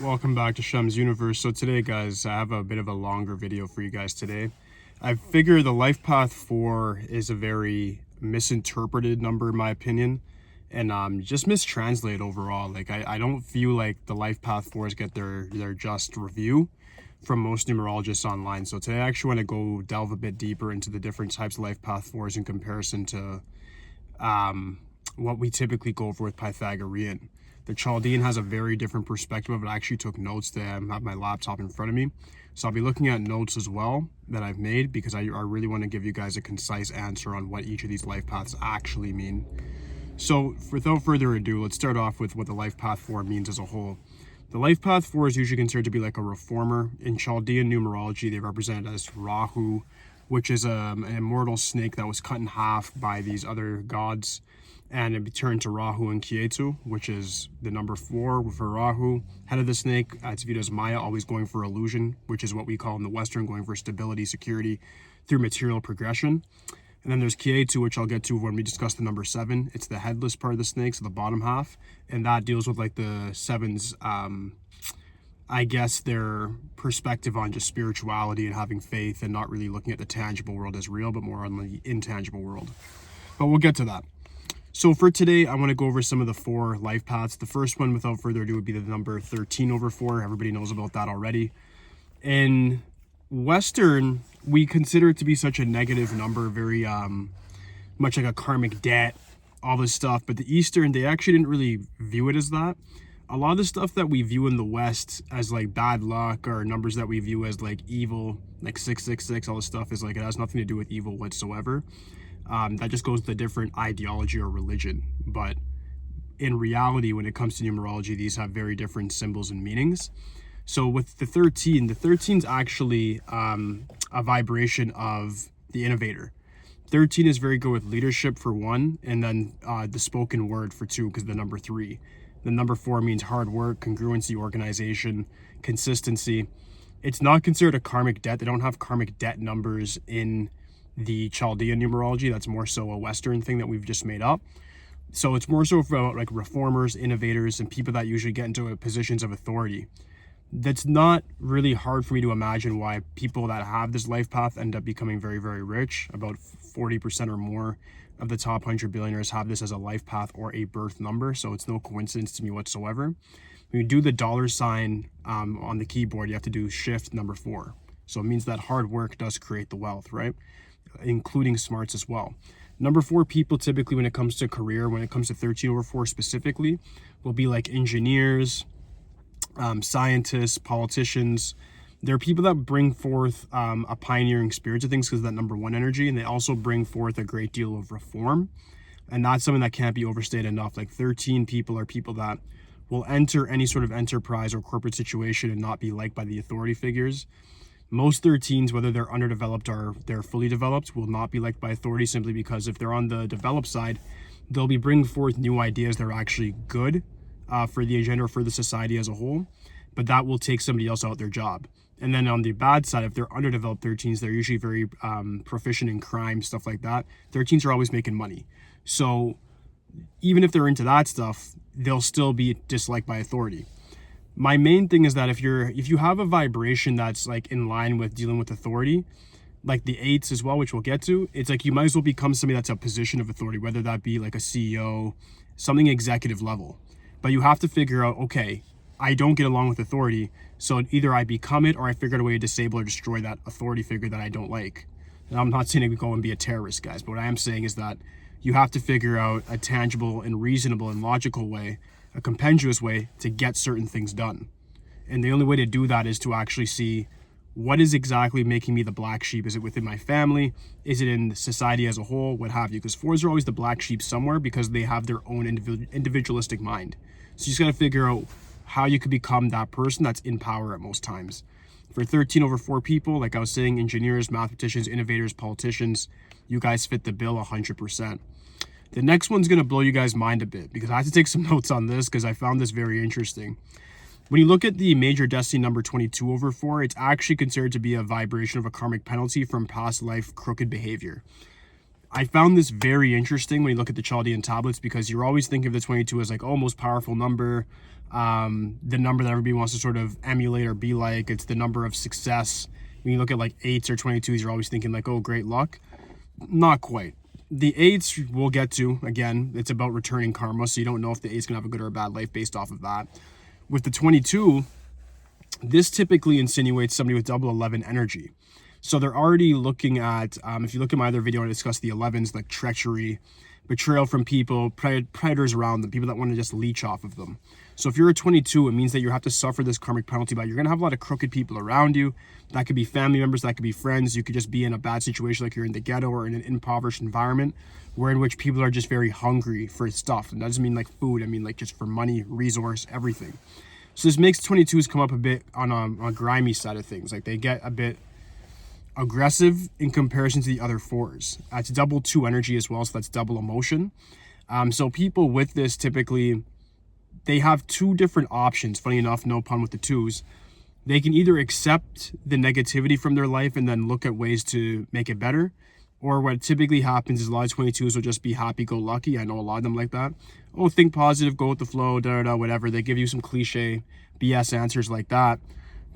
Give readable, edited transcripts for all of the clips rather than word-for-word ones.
Welcome back to Shem's Universe. So today, guys, I have a bit of a longer video for you guys today. I figure the LifePath 4 is a very misinterpreted number in my opinion, and just mistranslated overall. Like I don't feel like the LifePath 4s get their just review from most numerologists online. So today I actually want to go delve a bit deeper into the different types of LifePath 4s in comparison to what we typically go over with Pythagorean. The Chaldean has a very different perspective of it. I actually took notes to have my laptop in front of me. So I'll be looking at notes as well that I've made because I really want to give you guys a concise answer on what each of these life paths actually mean. So without further ado, let's start off with what the life path 4 means as a whole. The life path 4 is usually considered to be like a reformer. In Chaldean numerology, they represent it as Rahu, which is an immortal snake that was cut in half by these other gods, and it turned to Rahu and Ketu, which is the number 4 for Rahu. Head of the snake, it's viewed as Maya, always going for illusion, which is what we call in the Western, going for stability, security through material progression. And then there's Ketu, which I'll get to when we discuss the number 7. It's the headless part of the snake, so the bottom half, and that deals with like the 7's, I guess, their perspective on just spirituality and having faith and not really looking at the tangible world as real, but more on the intangible world. But we'll get to that. So for today, I want to go over some of the 4 life paths. The first one, without further ado, would be the number 13 over 4. Everybody knows about that already. In Western, we consider it to be such a negative number, very much like a karmic debt, all this stuff. But the Eastern, they actually didn't really view it as that. A lot of the stuff that we view in the West as like bad luck, or numbers that we view as like evil, like 666, all this stuff is like, it has nothing to do with evil whatsoever. That just goes to a different ideology or religion. But in reality, when it comes to numerology, these have very different symbols and meanings. So with the 13 is actually a vibration of the innovator. 13 is very good with leadership for 1, and then the spoken word for 2, because the number 3. The number 4 means hard work, congruency, organization, consistency. It's not considered a karmic debt. They don't have karmic debt numbers in the Chaldean numerology. That's more so a Western thing that we've just made up. So it's more so about like reformers, innovators, and people that usually get into positions of authority. That's not really hard for me to imagine why people that have this life path end up becoming very, very rich. About 40% or more of the top 100 billionaires have this as a life path or a birth number. So it's no coincidence to me whatsoever. When you do the dollar sign on the keyboard, you have to do shift number 4. So it means that hard work does create the wealth, right? Including smarts as well. Number 4 people typically, when it comes to career, when it comes to 13 over 4 specifically, will be like engineers, scientists, politicians. They're people that bring forth a pioneering spirit to things because of that number 1 energy, and they also bring forth a great deal of reform, and that's something that can't be overstated enough. Like 13 people are people that will enter any sort of enterprise or corporate situation and not be liked by the authority figures. Most 13s, whether they're underdeveloped or they're fully developed, will not be liked by authority, simply because if they're on the developed side, they'll be bringing forth new ideas that are actually good for the agenda or for the society as a whole, but that will take somebody else out their job. And then on the bad side, if they're underdeveloped 13s, they're usually very proficient in crime, stuff like that. 13s are always making money. So even if they're into that stuff, they'll still be disliked by authority. My main thing is that if you have a vibration that's like in line with dealing with authority, like the 8s as well, which we'll get to, it's like you might as well become somebody that's a position of authority, whether that be like a CEO, something executive level. But you have to figure out, okay, I don't get along with authority, so either I become it or I figure out a way to disable or destroy that authority figure that I don't like. And I'm not saying we go and be a terrorist, guys, but what I am saying is that you have to figure out a tangible and reasonable and logical way, a compendious way to get certain things done. And the only way to do that is to actually see what is exactly making me the black sheep. Is it within my family? Is it in society as a whole? What have you? Because 4s are always the black sheep somewhere because they have their own individualistic mind. So you just got to figure out how you could become that person that's in power at most times. For 13 over 4 people, like I was saying, engineers, mathematicians, innovators, politicians, you guys fit the bill 100%. The next one's going to blow you guys' mind a bit because I had to take some notes on this because I found this very interesting. When you look at the major destiny number 22 over 4, it's actually considered to be a vibration of a karmic penalty from past life crooked behavior. I found this very interesting when you look at the Chaldean tablets because you're always thinking of the 22 as like, oh, most powerful number, the number that everybody wants to sort of emulate or be like. It's the number of success. When you look at like 8s or 22s, you're always thinking like, oh, great luck. Not quite. The 8s we'll get to. Again, it's about returning karma, so you don't know if the 8's gonna have a good or a bad life based off of that. With the 22, this typically insinuates somebody with double 11 energy. So they're already looking at, if you look at my other video, I discussed the 11s, like treachery, betrayal from people, predators around them, people that want to just leech off of them. So if you're a 22, it means that you have to suffer this karmic penalty, but you're going to have a lot of crooked people around you. That could be family members, that could be friends. You could just be in a bad situation, like you're in the ghetto or in an impoverished environment, where in which people are just very hungry for stuff. And that doesn't mean like food, I mean like just for money, resource, everything. So this makes 22s come up a bit on a grimy side of things. Like they get a bit aggressive in comparison to the other 4s. It's double 2 energy as well, so that's double emotion. So people with this typically, they have 2 different options. Funny enough, no pun with the 2s. They can either accept the negativity from their life and then look at ways to make it better, or what typically happens is a lot of 22s will just be happy-go-lucky. I know a lot of them like that. Oh, think positive, go with the flow, whatever. They give you some cliche BS answers like that.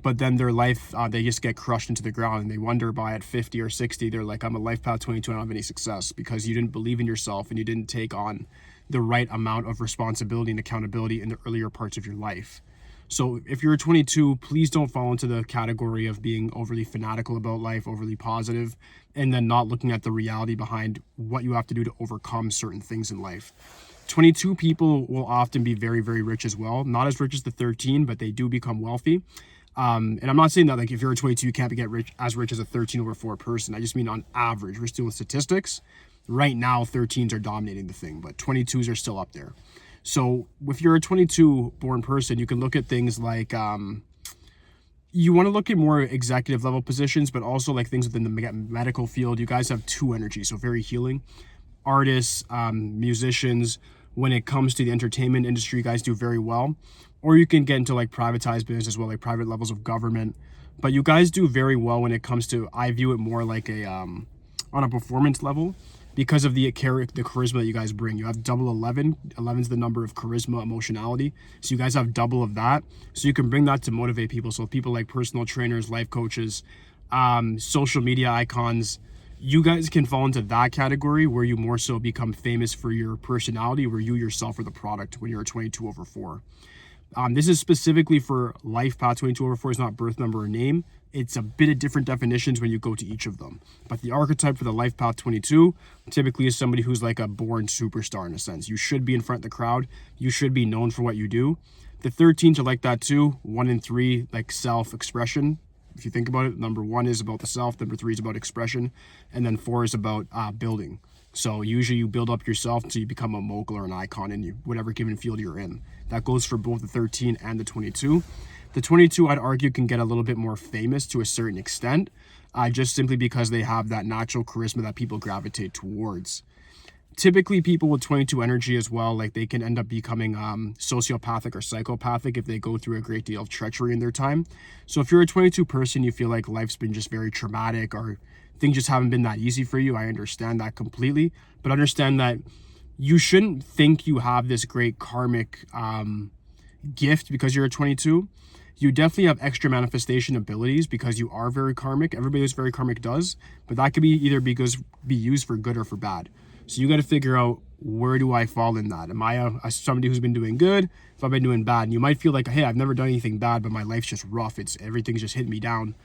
But then their life, they just get crushed into the ground, and they wonder by at 50 or 60, they're like, I'm a LifePath 22, I don't have any success, because you didn't believe in yourself and you didn't take on the right amount of responsibility and accountability in the earlier parts of your life. So if you're a 22, please don't fall into the category of being overly fanatical about life, overly positive, and then not looking at the reality behind what you have to do to overcome certain things in life. 22 people will often be very, very rich as well. Not as rich as the 13, but they do become wealthy. And I'm not saying that like if you're a 22, you can't get rich as a 13 over 4 person. I just mean on average, we're still with statistics. Right now, 13s are dominating the thing, but 22s are still up there. So if you're a 22 born person, you can look at things like, you want to look at more executive level positions, but also like things within the medical field. You guys have 2 energy, so very healing. Artists, musicians, when it comes to the entertainment industry, you guys do very well. Or you can get into like privatized business as well, like private levels of government. But you guys do very well when it comes to, I view it more like a, on a performance level, because of the charisma that you guys bring. You have double 11. 11 is the number of charisma, emotionality. So you guys have double of that. So you can bring that to motivate people. So people like personal trainers, life coaches, social media icons, you guys can fall into that category where you more so become famous for your personality, where you yourself are the product when you're a 22 over 4. This is specifically for LifePath 22 over 4. Is not birth number or name. It's a bit of different definitions when you go to each of them. But the archetype for the LifePath 22 typically is somebody who's like a born superstar in a sense. You should be in front of the crowd. You should be known for what you do. The 13s are like that too. 1 and 3, like self-expression. If you think about it, number 1 is about the self, number 3 is about expression, and then 4 is about building. So usually you build up yourself until you become a mogul or an icon in whatever given field you're in. That goes for both the 13 and the 22. The 22, I'd argue, can get a little bit more famous to a certain extent, just simply because they have that natural charisma that people gravitate towards. Typically, people with 22 energy as well, like they can end up becoming sociopathic or psychopathic if they go through a great deal of treachery in their time. So if you're a 22 person, you feel like life's been just very traumatic or things just haven't been that easy for you, I understand that completely. But understand that you shouldn't think you have this great karmic gift because you're a 22. You definitely have extra manifestation abilities because you are very karmic. Everybody who's very karmic does, but that could be either be used for good or for bad. So you got to figure out, where do I fall in that? Am I somebody who's been doing good? If I've been doing bad, and you might feel like, hey, I've never done anything bad, but my life's just rough. Everything's just hitting me down.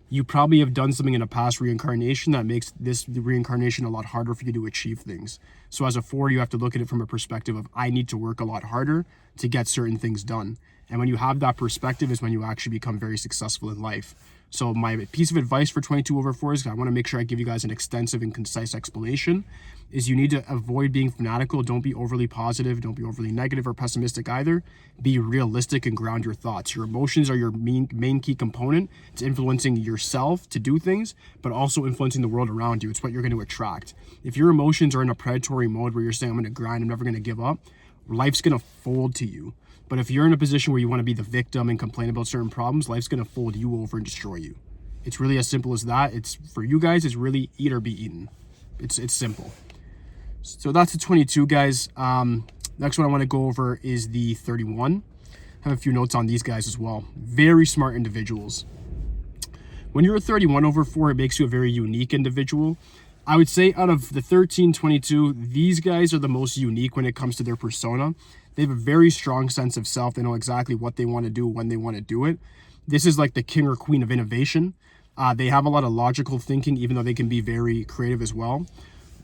You probably have done something in a past reincarnation that makes this reincarnation a lot harder for you to achieve things. So as a 4, you have to look at it from a perspective of, I need to work a lot harder to get certain things done. And when you have that perspective is when you actually become very successful in life. So my piece of advice for 22 over 4s, I want to make sure I give you guys an extensive and concise explanation, is you need to avoid being fanatical. Don't be overly positive. Don't be overly negative or pessimistic either. Be realistic and ground your thoughts. Your emotions are your main key component to influencing yourself to do things, but also influencing the world around you. It's what you're going to attract. If your emotions are in a predatory mode where you're saying, I'm going to grind, I'm never going to give up, life's going to fold to you. But if you're in a position where you want to be the victim and complain about certain problems, life's going to fold you over and destroy you. It's really as simple as that. It's for you guys, it's really eat or be eaten. It's simple. So that's the 22, guys. Next one I want to go over is the 31. have a few notes on these guys as well. Very smart individuals. When you're a 31 over 4, it makes you a very unique individual. I would say out of the 13, 22, these guys are the most unique when it comes to their persona. They have a very strong sense of self. They know exactly what they want to do, when they want to do it. This is like the king or queen of innovation. They have a lot of logical thinking, even though they can be very creative as well.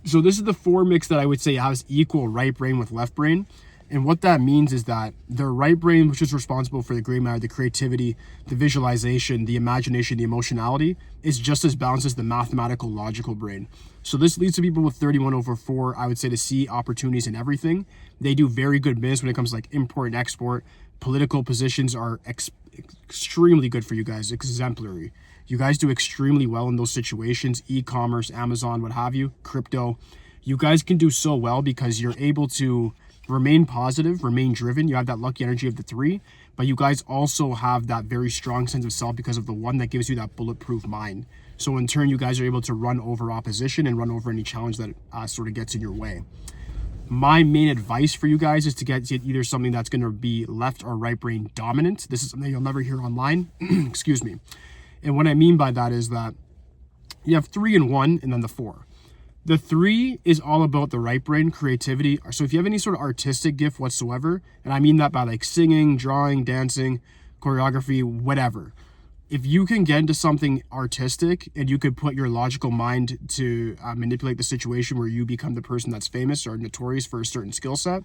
So this is the 4 mix that I would say has equal right brain with left brain. And what that means is that their right brain, which is responsible for the gray matter, the creativity, the visualization, the imagination, the emotionality, is just as balanced as the mathematical, logical brain. So this leads to people with 31 over 4, I would say, to see opportunities in everything. They do very good business when it comes to like import and export. Political positions are extremely good for you guys, exemplary. You guys do extremely well in those situations, e-commerce, Amazon, what have you, crypto. You guys can do so well because you're able to remain positive, remain driven. You have that lucky energy of the 3, but you guys also have that very strong sense of self because of the 1 that gives you that bulletproof mind. So in turn, you guys are able to run over opposition and run over any challenge that sort of gets in your way. My main advice for you guys is to get either something that's going to be left or right brain dominant. This is something you'll never hear online. Excuse me. And what I mean by that is that you have 3 and 1 and then the 4. The 3 is all about the right brain, creativity. So if you have any sort of artistic gift whatsoever, and I mean that by like singing, drawing, dancing, choreography, whatever. If you can get into something artistic and you could put your logical mind to manipulate the situation where you become the person that's famous or notorious for a certain skill set,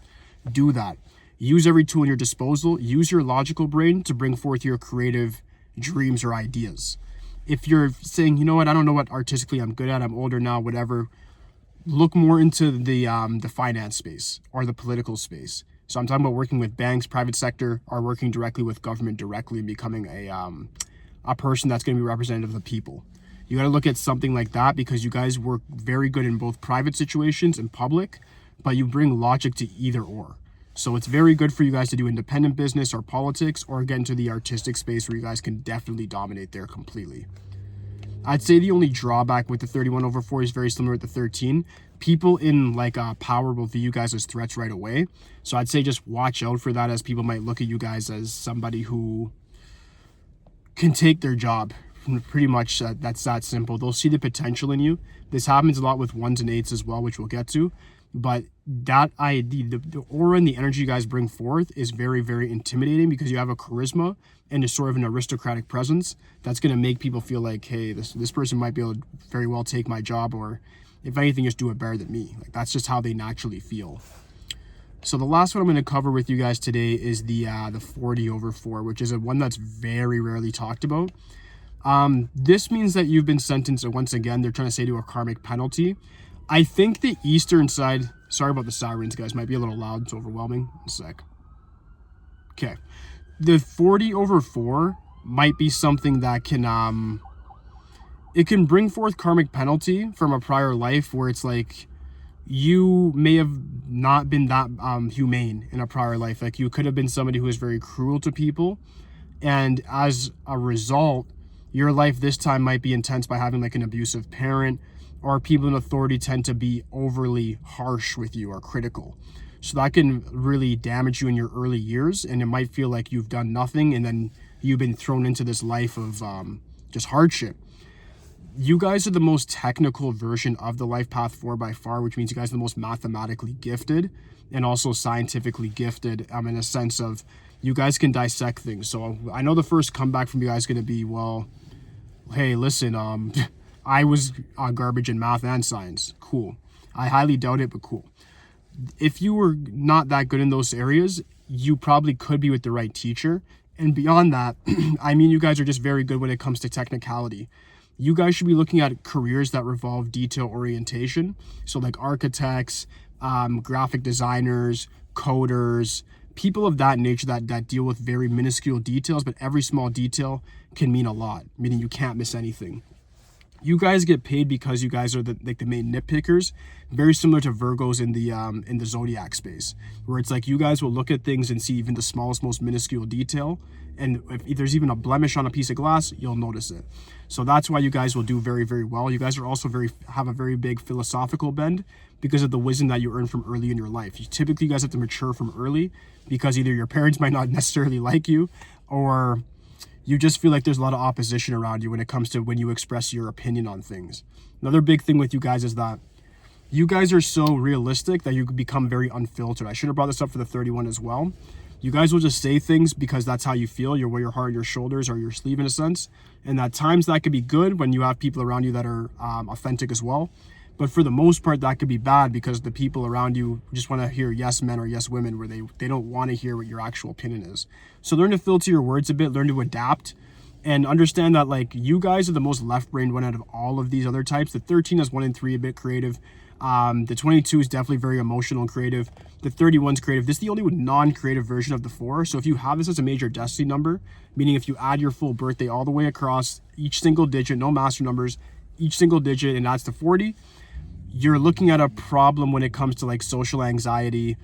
do that. Use every tool in your disposal. Use your logical brain to bring forth your creative dreams or ideas. If you're saying, you know what, I don't know what artistically I'm good at, I'm older now, whatever, look more into the finance space or the political space. So I'm talking about working with banks, private sector, or working directly with government directly and becoming a person that's going to be representative of the people. You got to look at something like that because you guys work very good in both private situations and public, but you bring logic to either or. So it's very good for you guys to do independent business or politics or get into the artistic space where you guys can definitely dominate there completely. I'd say the only drawback with the 31 over 4 is very similar with the 13. People in like power will view you guys as threats right away. So I'd say just watch out for that, as people might look at you guys as somebody who can take their job. Pretty much that's that simple. They'll see the potential in you. This happens a lot with 1s and 8s as well, which we'll get to. But that the aura and the energy you guys bring forth is very, very intimidating because you have a charisma and a sort of an aristocratic presence that's going to make people feel like, hey, this person might be able to very well take my job, or if anything, just do it better than me. Like, that's just how they naturally feel. So the last one I'm going to cover with you guys today is the 40 over 4, which is one that's very rarely talked about. This means that you've been sentenced, once again, they're trying to say, to a karmic penalty. I think the eastern side, sorry about the sirens, guys, might be a little loud, it's overwhelming. One sec. Okay. The 40 over 4 might be something that can, it can bring forth karmic penalty from a prior life where it's like, you may have not been that humane in a prior life. Like, you could have been somebody who was very cruel to people. And as a result, your life this time might be intense by having like an abusive parent, or people in authority tend to be overly harsh with you or critical. So that can really damage you in your early years, and it might feel like you've done nothing and then you've been thrown into this life of just hardship. You guys are the most technical version of the LifePath 4 by far, which means you guys are the most mathematically gifted and also scientifically gifted in a sense of you guys can dissect things. So I know the first comeback from you guys is going to be, well, hey, listen, I was garbage in math and science. Cool. I highly doubt it, but cool. If you were not that good in those areas, you probably could be with the right teacher. And beyond that, I mean, you guys are just very good when it comes to technicality. You guys should be looking at careers that revolve detail orientation. So like architects, graphic designers, coders, people of that nature that deal with very minuscule details, but every small detail can mean a lot, meaning you can't miss anything. You guys get paid because you guys are the main nitpickers, very similar to Virgos in the zodiac space, where it's like you guys will look at things and see even the smallest, most minuscule detail, and if there's even a blemish on a piece of glass, you'll notice it. So that's why you guys will do very, very well. You guys are also have a very big philosophical bend because of the wisdom that you earn from early in your life. You guys have to mature from early because either your parents might not necessarily like you, or you just feel like there's a lot of opposition around you when it comes to when you express your opinion on things. Another big thing with you guys is that you guys are so realistic that you can become very unfiltered. I should have brought this up for the 31 as well. You guys will just say things because that's how you feel. You're wear your heart on your shoulders or your sleeve in a sense. And at times that could be good when you have people around you that are authentic as well. But for the most part, that could be bad because the people around you just want to hear yes men or yes women where they don't want to hear what your actual opinion is. So learn to filter your words a bit, learn to adapt, and understand that like you guys are the most left-brained one out of all of these other types. The 13 is 1 in 3, a bit creative. The 22 is definitely very emotional and creative. The 31 is creative. This is the only non-creative version of the 4. So if you have this as a major destiny number, meaning if you add your full birthday all the way across each single digit, no master numbers, each single digit, and that's to 40, you're looking at a problem when it comes to like social anxiety,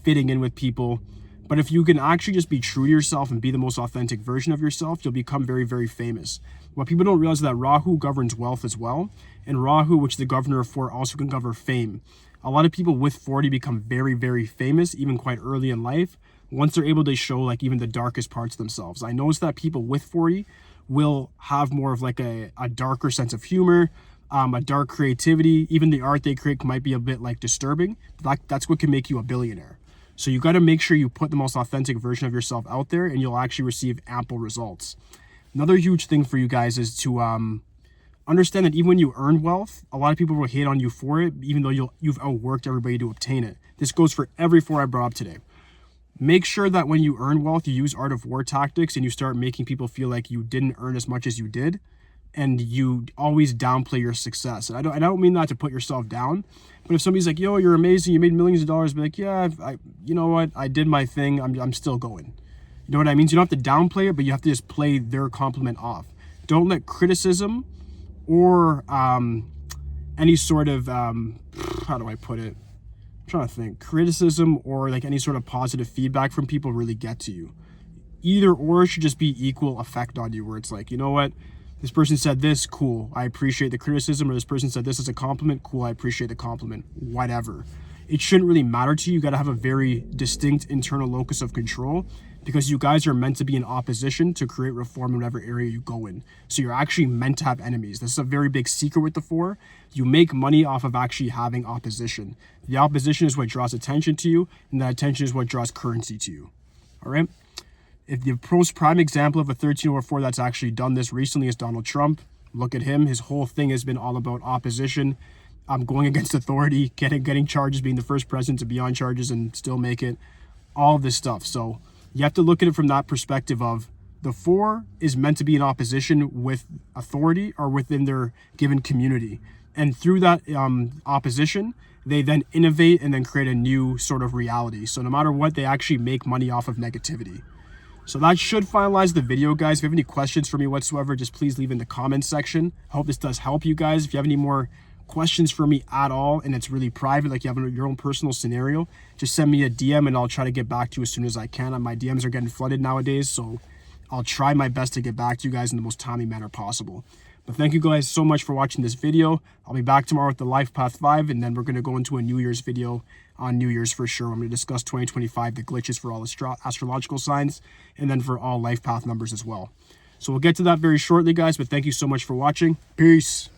fitting in with people. But if you can actually just be true to yourself and be the most authentic version of yourself, you'll become very, very famous. What people don't realize is that Rahu governs wealth as well. And Rahu, which is the governor of 4, also can govern fame. A lot of people with 40 become very, very famous, even quite early in life, once they're able to show like even the darkest parts of themselves. I noticed that people with 40 will have more of like a darker sense of humor, a dark creativity. Even the art they create might be a bit like disturbing. That's what can make you a billionaire. So you got to make sure you put the most authentic version of yourself out there and you'll actually receive ample results. Another huge thing for you guys is to understand that even when you earn wealth, a lot of people will hate on you for it, even though you've outworked everybody to obtain it. This goes for every 4 I brought up today. Make sure that when you earn wealth, you use art of war tactics and you start making people feel like you didn't earn as much as you did, and you always downplay your success. And I don't mean that to put yourself down, but if somebody's like, yo, you're amazing, you made millions of dollars, be like, yeah, you know what, I did my thing, I'm still going. You know what I mean? So you don't have to downplay it, but you have to just play their compliment off. Don't let criticism or any sort of, how do I put it? I'm trying to think. Criticism or like any sort of positive feedback from people really get to you. Either or should just be equal effect on you, where it's like, you know what? This person said this, cool, I appreciate the criticism, or this person said this as a compliment, cool, I appreciate the compliment, whatever. It shouldn't really matter to you. You got to have a very distinct internal locus of control because you guys are meant to be in opposition to create reform in whatever area you go in. So you're actually meant to have enemies. This is a very big secret with the 4. You make money off of actually having opposition. The opposition is what draws attention to you, and that attention is what draws currency to you. All right? If the most prime example of a 13 over 4 that's actually done this recently is Donald Trump. Look at him. His whole thing has been all about opposition, going against authority, getting charges, being the first president to be on charges and still make it, all of this stuff. So you have to look at it from that perspective of the 4 is meant to be in opposition with authority or within their given community. And through that opposition, they then innovate and then create a new sort of reality. So no matter what, they actually make money off of negativity. So that should finalize the video, guys. If you have any questions for me whatsoever, just please leave in the comments section. I hope this does help you guys. If you have any more questions for me at all, and it's really private, like you have your own personal scenario, just send me a DM and I'll try to get back to you as soon as I can. My DMs are getting flooded nowadays, so I'll try my best to get back to you guys in the most timely manner possible. But thank you guys so much for watching this video. I'll be back tomorrow with the LifePath 5, and then we're going to go into a New Year's video on New Year's for sure. I'm going to discuss 2025, the glitches for all astrological signs, and then for all LifePath numbers as well. So we'll get to that very shortly, guys, but thank you so much for watching. Peace.